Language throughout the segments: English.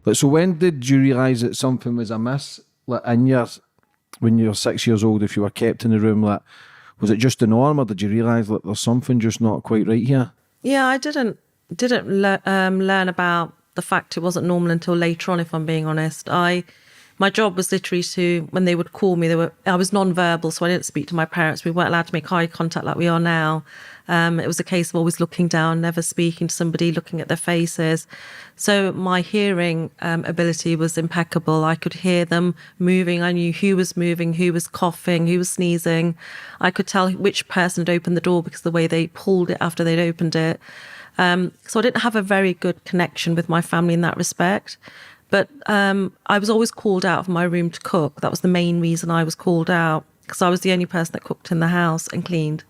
Like, so when did you realise that something was amiss? Like when you're 6 years old, if you were kept in the room, like, was it just the norm, or did you realise that there's something just not quite right here? Yeah, I didn't learn about the fact it wasn't normal until later on, if I'm being honest. My job was literally to, when they would call me, I was non-verbal, so I didn't speak to my parents. We weren't allowed to make eye contact like we are now. It was a case of always looking down, never speaking to somebody, looking at their faces. So my hearing ability was impeccable. I could hear them moving. I knew who was moving, who was coughing, who was sneezing. I could tell which person had opened the door because of the way they pulled it after they'd opened it. So I didn't have a very good connection with my family in that respect. But I was always called out of my room to cook. That was the main reason I was called out, because I was the only person that cooked in the house and cleaned.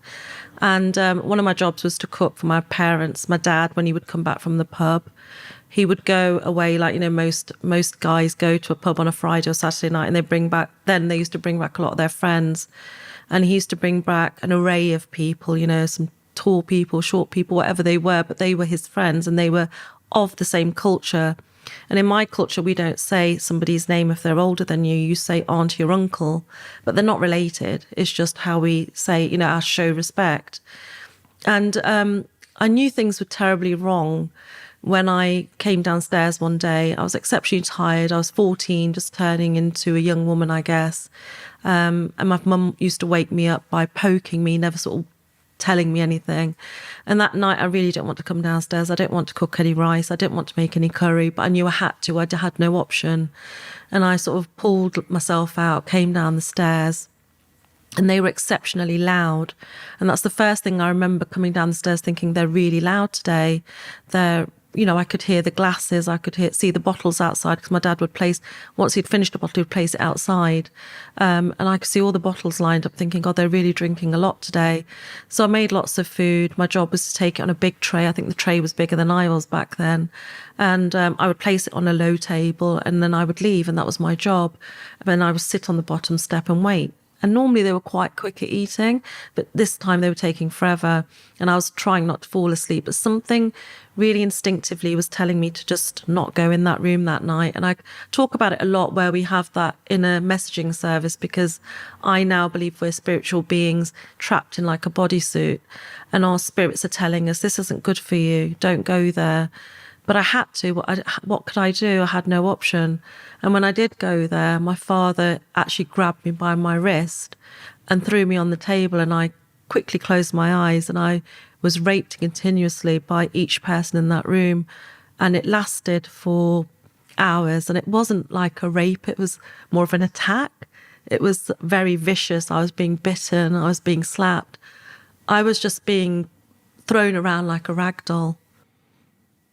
And one of my jobs was to cook for my parents. My dad, when he would come back from the pub, he would go away like, most guys go to a pub on a Friday or Saturday night, and they used to bring back a lot of their friends. And he used to bring back an array of people, some tall people, short people, whatever they were, but they were his friends and they were of the same culture. And in my culture, we don't say somebody's name if they're older than you. You say auntie or uncle, but they're not related. It's just how we say, I show respect. And I knew things were terribly wrong when I came downstairs one day. I was exceptionally tired. I was 14, just turning into a young woman, I guess. And my mum used to wake me up by poking me, never sort of telling me anything. And that night I really didn't want to come downstairs. I didn't want to cook any rice. I didn't want to make any curry, but I knew I had to. I had no option. And I sort of pulled myself out, came down the stairs, and they were exceptionally loud. And that's the first thing I remember, coming down the stairs thinking, they're really loud today. I could hear the glasses, I could see the bottles outside, because my dad would once he'd finished a bottle, he would place it outside. And I could see all the bottles lined up, thinking, God, they're really drinking a lot today. So I made lots of food. My job was to take it on a big tray. I think the tray was bigger than I was back then. And I would place it on a low table, and then I would leave, and that was my job. And then I would sit on the bottom step and wait. And normally they were quite quick at eating, but this time they were taking forever. And I was trying not to fall asleep, but something really instinctively was telling me to just not go in that room that night. And I talk about it a lot, where we have that inner messaging service, because I now believe we're spiritual beings trapped in like a bodysuit, and our spirits are telling us, this isn't good for you, don't go there. But I had to. What could I do? I had no option. And when I did go there, my father actually grabbed me by my wrist and threw me on the table, and I quickly closed my eyes, and I was raped continuously by each person in that room. And it lasted for hours. And it wasn't like a rape. It was more of an attack. It was very vicious. I was being bitten. I was being slapped. I was just being thrown around like a rag doll.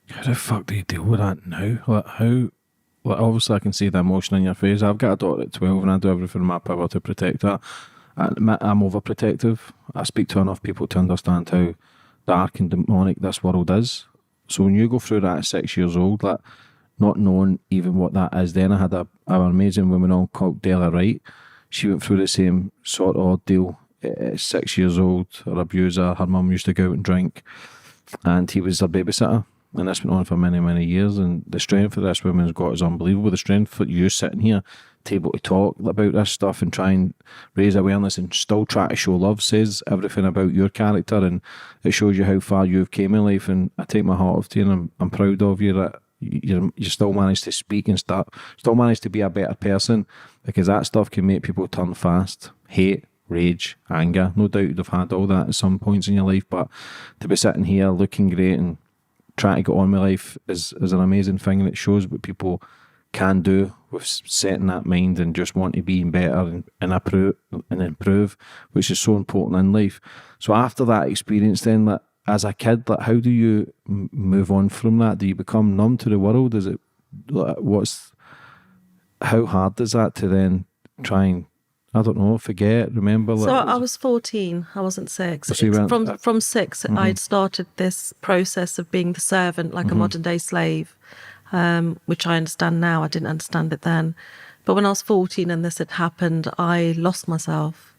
How the fuck do you deal with that now? Obviously I can see the emotion in your face. I've got a daughter at 12 and I do everything in my power to protect her. I'm overprotective. I speak to enough people to understand how dark and demonic this world is. So when you go through that at 6 years old, like, not knowing even what that is, then I had an amazing woman on called Della Wright. She went through the same sort of ordeal at 6 years old. Her abuser, her mum used to go out and drink, and he was her babysitter. And this went on for many, many years. And the strength that this woman's got is unbelievable. The strength for you sitting here to able to talk about this stuff and try and raise awareness and still try to show love says everything about your character, and it shows you how far you've came in life. And I take my hat off to you, and I'm proud of you that you still managed to speak and still managed to be a better person, because that stuff can make people turn fast. Hate, rage, anger. No doubt you've had all that at some points in your life, but to be sitting here looking great and trying to get on with life is an amazing thing, and it shows what people can do with setting that mind and just want to be better and improve, which is so important in life. So after that experience then, like, as a kid, like, how do you move on from that? Do you become numb to the world? Is it, like, how hard is that to then try and, I don't know, forget, remember? So I was 14, I wasn't 6. So from 6, I'd started this process of being the servant, like a modern day slave, which I understand now. I didn't understand it then. But when I was 14 and this had happened, I lost myself.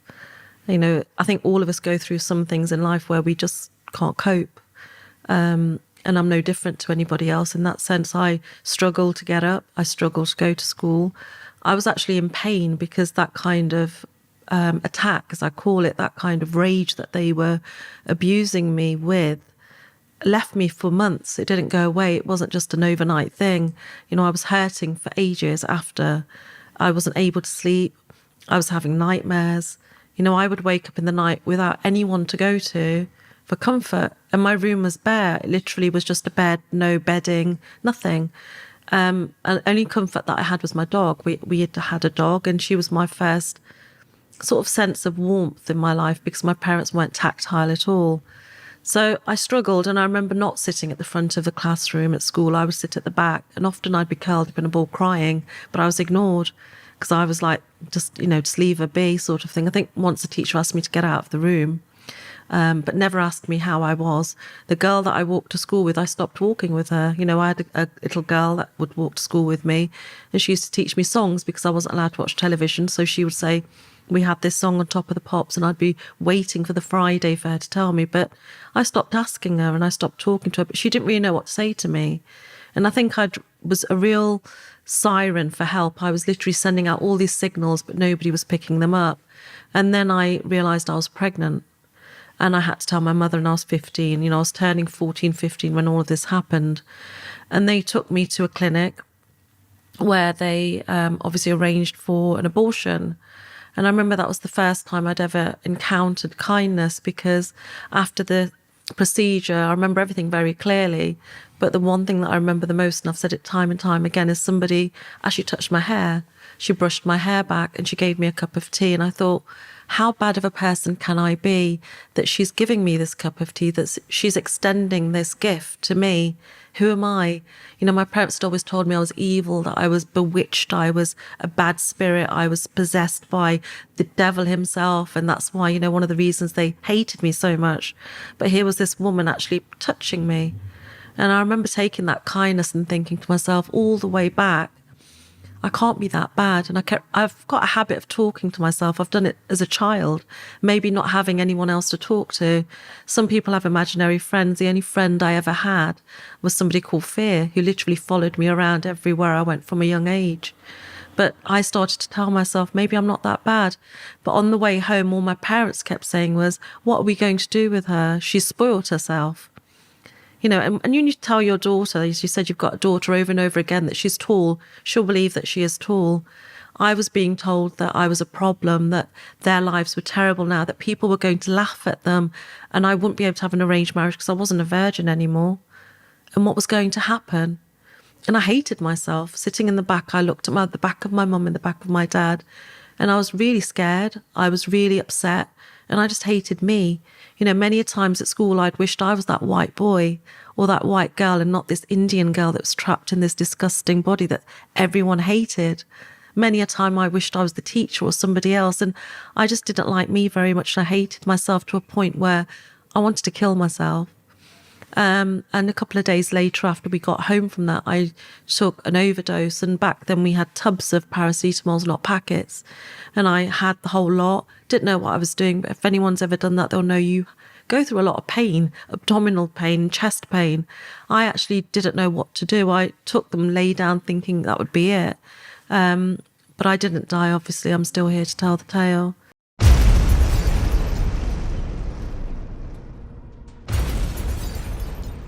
I think all of us go through some things in life where we just can't cope. And and I'm no different to anybody else in that sense. I struggle to get up. I struggle to go to school. I was actually in pain because that kind of attack, as I call it, that kind of rage that they were abusing me with, left me for months. It didn't go away. It wasn't just an overnight thing. You know, I was hurting for ages after. I wasn't able to sleep. I was having nightmares. You know, I would wake up in the night without anyone to go to for comfort. And my room was bare. It literally was just a bed, no bedding, nothing. And only comfort that I had was my dog. We had a dog, and she was my first sort of sense of warmth in my life because my parents weren't tactile at all. So I struggled, and I remember not sitting at the front of the classroom at school. I would sit at the back, and often I'd be curled up in a ball crying, but I was ignored because I was like, just leave her be sort of thing. I think once a teacher asked me to get out of the room, but never asked me how I was. The girl that I walked to school with, I stopped walking with her. You know, I had a little girl that would walk to school with me, and she used to teach me songs because I wasn't allowed to watch television. So she would say, we had this song on Top of the Pops, and I'd be waiting for the Friday for her to tell me. But I stopped asking her and I stopped talking to her, but she didn't really know what to say to me. And I think I was a real siren for help. I was literally sending out all these signals, but nobody was picking them up. And then I realised I was pregnant, and I had to tell my mother, and I was 15. You know, I was turning 14, 15 when all of this happened. And they took me to a clinic where they obviously arranged for an abortion. And I remember that was the first time I'd ever encountered kindness, because after the procedure, I remember everything very clearly. But the one thing that I remember the most, and I've said it time and time again, is somebody actually touched my hair. She brushed my hair back and she gave me a cup of tea. And I thought, how bad of a person can I be that she's giving me this cup of tea, that she's extending this gift to me? Who am I? You know, my parents had always told me I was evil, that I was bewitched, I was a bad spirit, I was possessed by the devil himself. And that's why, you know, one of the reasons they hated me so much. But here was this woman actually touching me. And I remember taking that kindness and thinking to myself all the way back, I can't be that bad. And I've got a habit of talking to myself. I've done it as a child, maybe not having anyone else to talk to. Some people have imaginary friends. The only friend I ever had was somebody called Fear, who literally followed me around everywhere I went from a young age. But I started to tell myself, maybe I'm not that bad. But on the way home, all my parents kept saying was, what are we going to do with her? She's spoilt herself. You know, and you need to tell your daughter, as you said, you've got a daughter, over and over again, that she's tall. She'll believe that she is tall. I was being told that I was a problem, that their lives were terrible now, that people were going to laugh at them, and I wouldn't be able to have an arranged marriage because I wasn't a virgin anymore. And what was going to happen? And I hated myself. Sitting in the back, I looked at the back of my mum and the back of my dad, and I was really scared. I was really upset, and I just hated me. You know, many a times at school, I'd wished I was that white boy or that white girl and not this Indian girl that was trapped in this disgusting body that everyone hated. Many a time I wished I was the teacher or somebody else, and I just didn't like me very much. I hated myself to a point where I wanted to kill myself. And a couple of days later, after we got home from that, I took an overdose. And back then we had tubs of paracetamols, not packets. And I had the whole lot. Didn't know what I was doing. But if anyone's ever done that, they'll know you go through a lot of pain, abdominal pain, chest pain. I actually didn't know what to do. I took them, lay down thinking that would be it. But I didn't die, obviously. I'm still here to tell the tale.